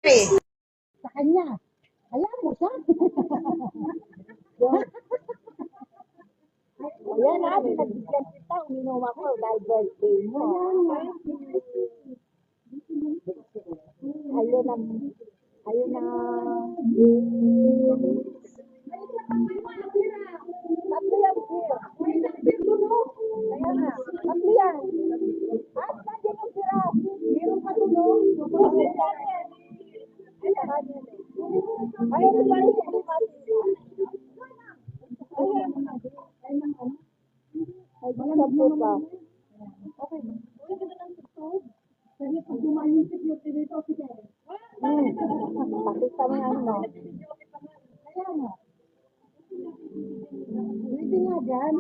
Sa kanya. Ayan mo siya. Ayan na, pinagbigyan kita. Uminom ako dahil birthday mo. Ayun ang... Ayun ang... Tatlo yan, beer. Kaya nga, tatlo yan. At nandiyan yung pira. Meron pa tulong. Ayun ba yung ay, magsasabi pa. Okay. Pakita mo yan, no? Kaya nga. Pwede nga dyan.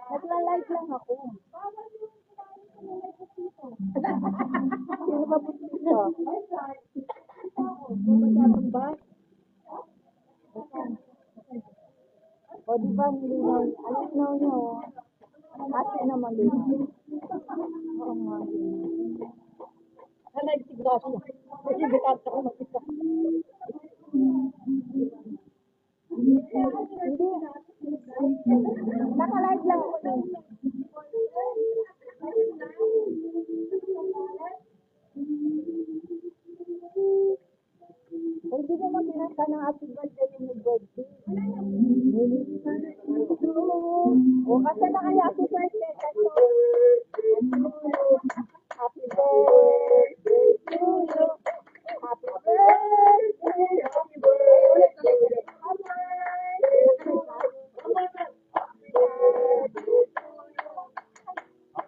Nagla-live lang ako. Sino ba po dito? Masyadong ba? O di ba nilinaw? Ano linaw niyo? Kasi naman linaw. Oo nga. Nag-sigla siya. Kasi bitat ako mag-isa. Hindi. Naka-live lang ako. Hindi naman pinanta ng ating birthday yung birthday. O kasi na kaya si birthday kasi happy birthday to you. Happy birthday. Happy birthday.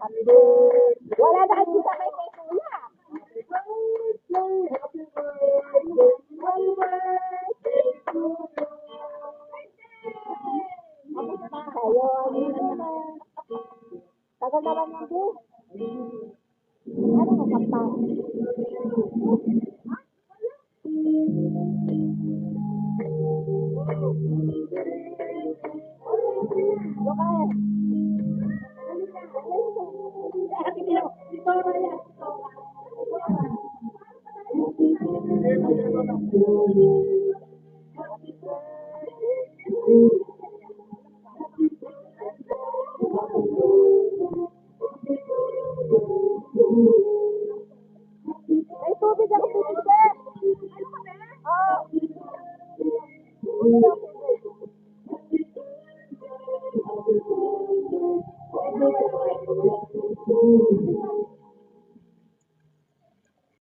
Happy birthday. Wala na kasi sa may kuya. Happy birthday. Happy birthday to you. Kayo, ano naman? Tagal naman yung day. Ano mo kapag? Lokal. May tubig ako pinigil. Oo.